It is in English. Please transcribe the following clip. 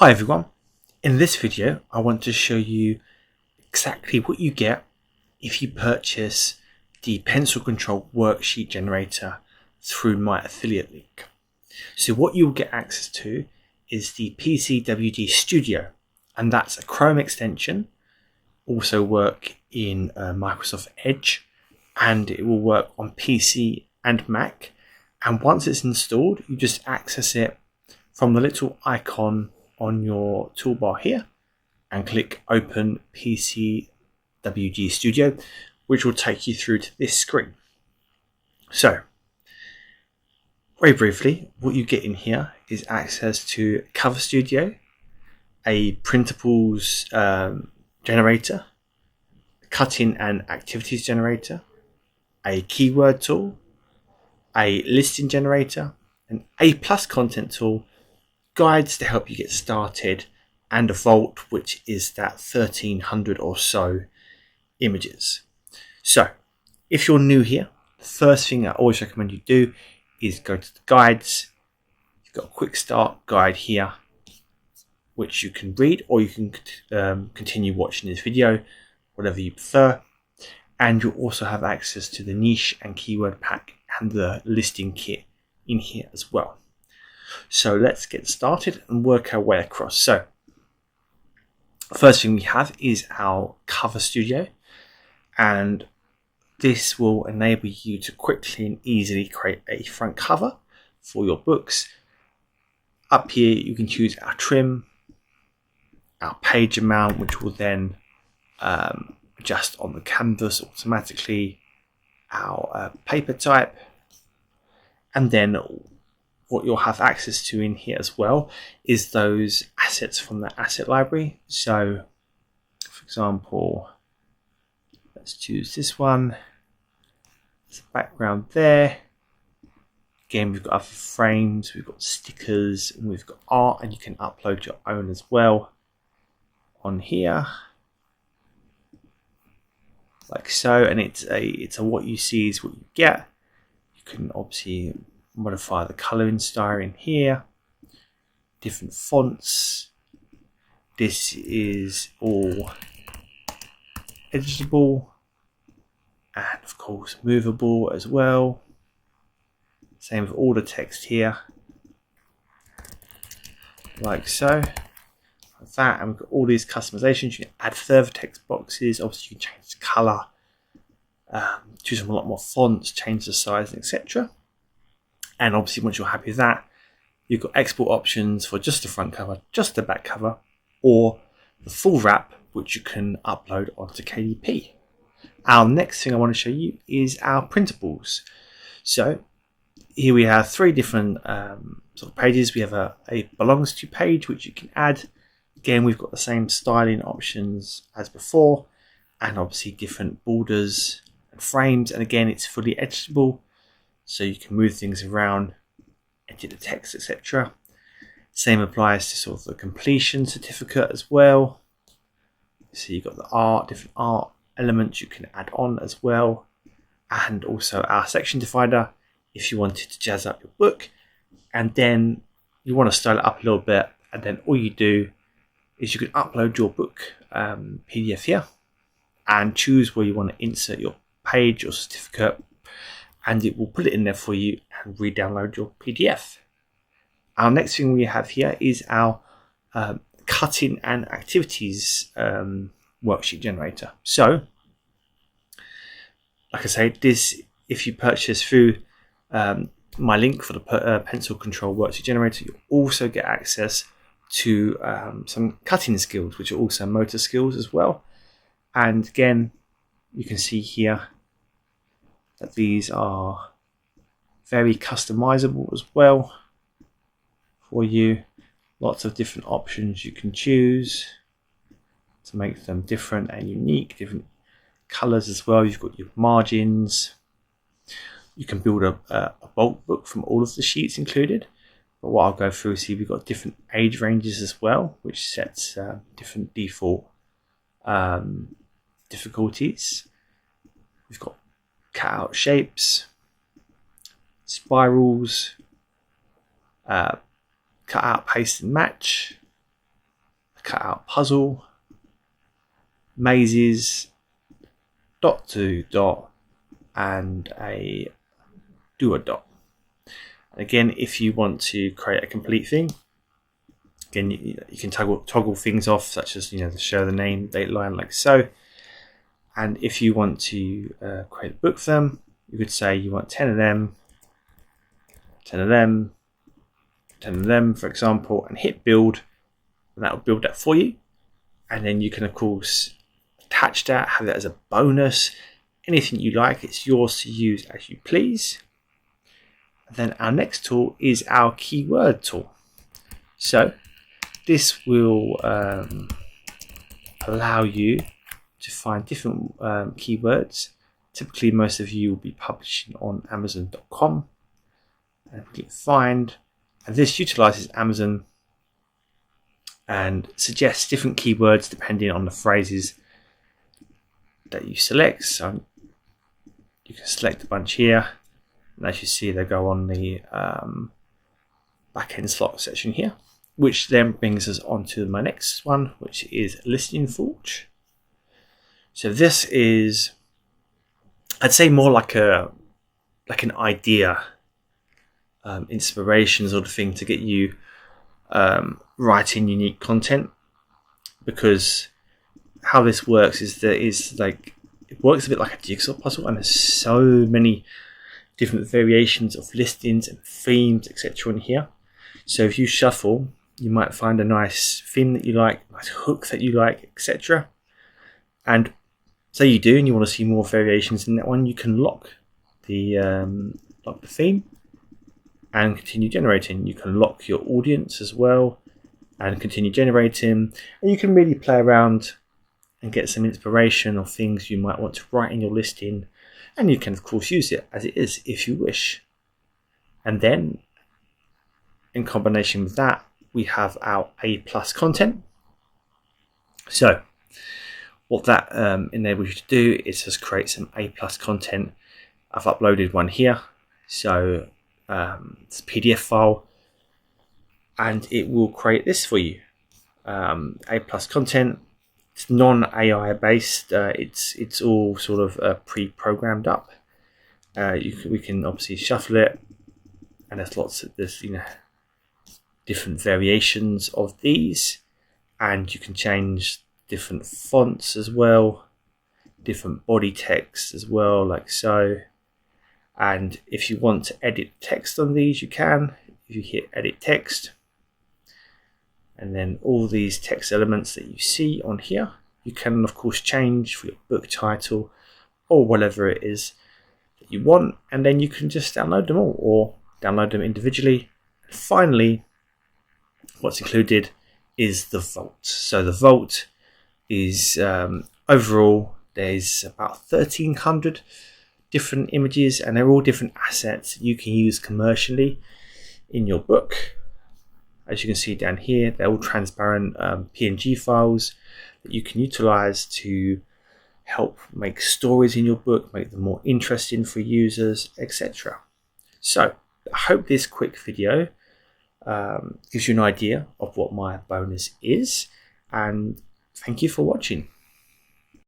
Hi everyone, in this video I want to show you exactly what you get if you purchase the Pencil Control Worksheet Generator through my affiliate link. So what you'll get access to is the PCWG Studio, and that's a Chrome extension, also work in Microsoft Edge, and it will work on PC and Mac. And once it's installed, you just access it from the little icon on your toolbar here and click Open PCWG Studio, which will take you through to this screen. So, very briefly, what you get in here is access to Cover Studio, a Printables generator, cutting and activities generator, a keyword tool, a listing generator, an A+ content tool, guides to help you get started, and a vault, which is that 1300 or so images. So if you're new here, the first thing I always recommend you do is go to the guides. You've got a quick start guide here, which you can read, or you can continue watching this video, whatever you prefer. And you'll also have access to the niche and keyword pack and the listing kit in here as well. So let's get started and work our way across. So first thing we have is our Cover Studio, and this will enable you to quickly and easily create a front cover for your books. Up here you can choose our trim, our page amount, which will then adjust on the canvas automatically, our paper type, and then what you'll have access to in here as well is those assets from the asset library. So for example, let's choose this one. There's a background there. Again, we've got other frames, we've got stickers, and we've got art, and you can upload your own as well on here, like so. And it's a what you see is what you get. You can obviously modify the colouring style in here, different fonts. This is all editable and of course movable as well. Same with all the text here, like so, like that. And we've got all these customizations. You can add further text boxes. Obviously you can change the colour, choose a lot more fonts, change the size, etc. And obviously once you're happy with that, you've got export options for just the front cover, just the back cover, or the full wrap, which you can upload onto KDP. Our next thing I want to show you is our printables. So here we have three different sort of pages. We have a belongs to page, which you can add. Again, we've got the same styling options as before, and obviously different borders and frames. And again, it's fully editable, so you can move things around, edit the text, etc. Same applies to sort of the completion certificate as well. So you've got the art, different art elements you can add on as well, and also our section divider if you wanted to jazz up your book and then you want to style it up a little bit, and then all you do is you can upload your book PDF here and choose where you want to insert your page or certificate, and it will put it in there for you and re-download your PDF. Our next thing we have here is our cutting and activities worksheet generator. So, like I say, this, if you purchase through my link for the Pencil Control Worksheet Generator, you also get access to some cutting skills, which are also motor skills as well. And again, you can see here that these are very customizable as well for you. Lots of different options you can choose to make them different and unique, different colors as well. You've got your margins. You can build a bulk book from all of the sheets included, but what I'll go through is, see, we've got different age ranges as well, which sets different default difficulties. We've got cutout shapes, spirals, cut out, paste and match, cut out puzzle, mazes, dot to dot, and a do a dot. Again, if you want to create a complete thing, again you can toggle things off, such as show the name, date line, like so. And if you want to create a book for them, you could say you want 10 of them, 10 of them, 10 of them, for example, and hit build, and that will build that for you. And then you can of course attach that, have that as a bonus, anything you like. It's yours to use as you please. And then our next tool is our keyword tool. So this will allow you to find different keywords. Typically most of you will be publishing on Amazon.com, and click find, and this utilizes Amazon and suggests different keywords depending on the phrases that you select. So you can select a bunch here, and as you see they go on the back-end slot section here, which then brings us on to my next one, which is Listing Forge. So this is, I'd say, more like an idea, inspiration sort of thing to get you writing unique content. Because how this works is it works a bit like a jigsaw puzzle, and there's so many different variations of listings and themes, etc. in here. So if you shuffle, you might find a nice theme that you like, nice hook that you like, etc. And say you do, and you want to see more variations in that one, you can lock the theme and continue generating. You can lock your audience as well and continue generating, and you can really play around and get some inspiration of things you might want to write in your listing, and you can of course use it as it is if you wish. And then in combination with that, we have our A+ content. So what that enables you to do is just create some A+ content. I've uploaded one here, so it's a PDF file, and it will create this for you. A+ content. It's non-AI based. It's all sort of pre-programmed up. We can obviously shuffle it, and there's different variations of these, and you can change different fonts as well, different body text as well, like so. And if you want to edit text on these, you can. If you hit edit text, and then all these text elements that you see on here, you can of course change for your book title or whatever it is that you want, and then you can just download them all or download them individually. And finally, what's included is the vault. So the vault is overall there's about 1,300 different images, and they're all different assets you can use commercially in your book. As you can see down here, they're all transparent PNG files that you can utilize to help make stories in your book, make them more interesting for users, etc. So I hope this quick video gives you an idea of what my bonus is, and thank you for watching.